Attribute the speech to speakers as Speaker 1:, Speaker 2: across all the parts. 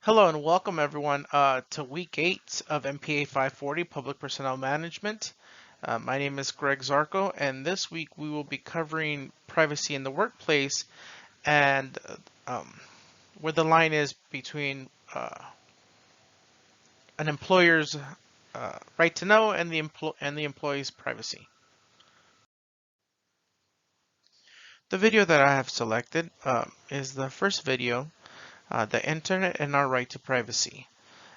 Speaker 1: Hello and welcome everyone to week 8 of MPA 540 Public Personnel Management. My name is Greg Zarco, and this week we will be covering privacy in the workplace and where the line is between an employer's right to know and the employee's privacy. The video that I have selected is the first video, the Internet and Our Right to Privacy.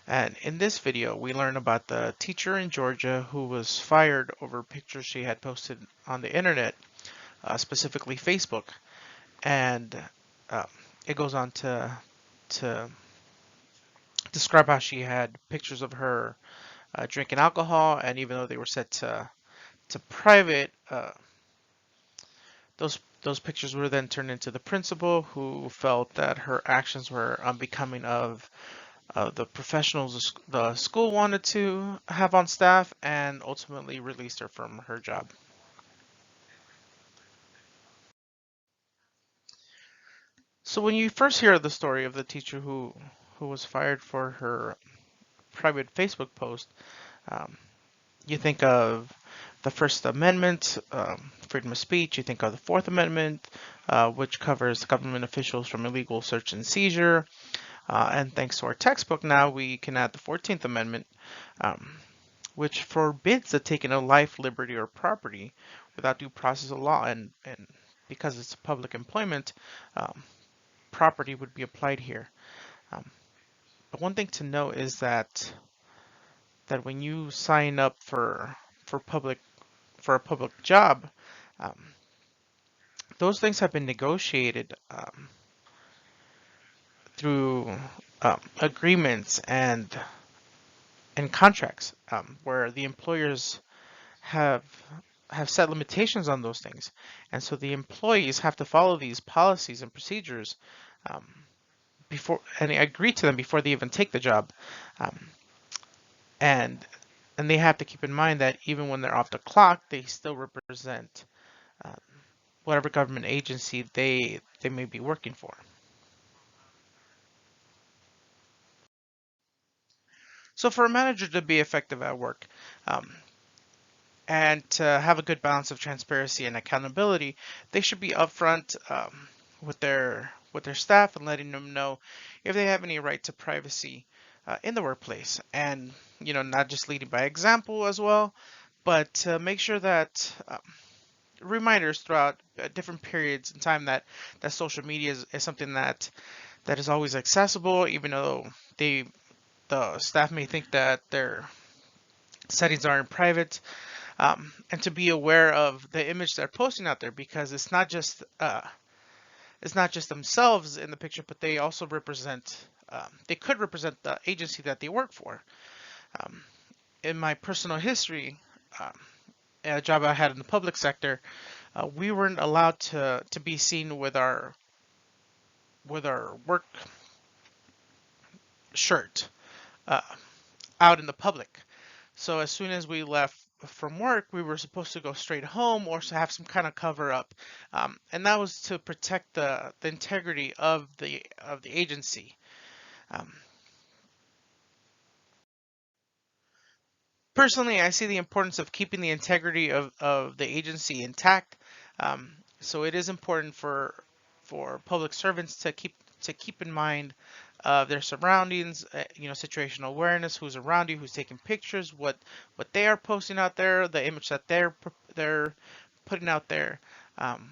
Speaker 1: And in this video, we learn about the teacher in Georgia who was fired over pictures she had posted on the internet, specifically Facebook. And uh, it goes on to describe how she had pictures of her drinking alcohol, and even though they were set to private, those pictures were then turned into the principal, who felt that her actions were unbecoming of the professionals the school wanted to have on staff, and ultimately released her from her job. So when you first hear the story of the teacher who was fired for her private Facebook post, um, you think of the First Amendment, freedom of speech. You think of the Fourth Amendment, which covers government officials from illegal search and seizure. And thanks to our textbook now, we can add the 14th Amendment, um, which forbids the taking of life, liberty, or property without due process of law. And because it's public employment, um, property would be applied here. Um, but one thing to note is that when you sign up for public for a public job, um, those things have been negotiated through agreements and contracts, where the employers have have set limitations on those things, and so the employees have to follow these policies and procedures um, before and agree to them before they even take the job, um, and and they have to keep in mind that even when they're off the clock, they still represent um, whatever government agency they may be working for. So for a manager to be effective at work, um, and to have a good balance of transparency and accountability, they should be upfront with their staff and letting them know if they have any right to privacy in the workplace, and not just leading by example as well, but make sure that reminders throughout different periods in time that social media is something that is always accessible, even though the staff may think that their settings are in private, and to be aware of the image they're posting out there, because it's not just themselves in the picture, but they also represent they could represent the agency that they work for. Um, in my personal history, um, a job I had in the public sector, we weren't allowed to be seen with our work shirt uh, out in the public. So as soon as we left from work, we were supposed to go straight home or to have some kind of cover up, and that was to protect the integrity of the agency. Um, Personally, I see the importance of keeping the integrity of the agency intact. So it is important for public servants to keep in mind their surroundings, situational awareness, who's around you, who's taking pictures, what they are posting out there, the image that they're putting out there. Um,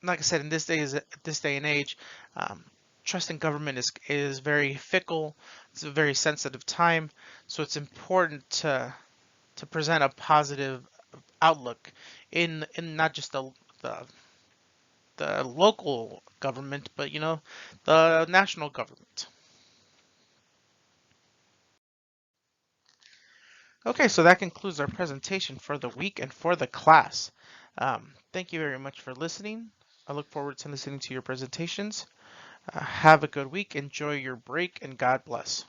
Speaker 1: like I said, in this day and age, um, trust in government is very fickle. It's a very sensitive time, so it's important to present a positive outlook in not just the the local government, but the national government. Okay, so that concludes our presentation for the week and for the class. Thank you very much for listening. I look forward to listening to your presentations. Have a good week, enjoy your break, and God bless.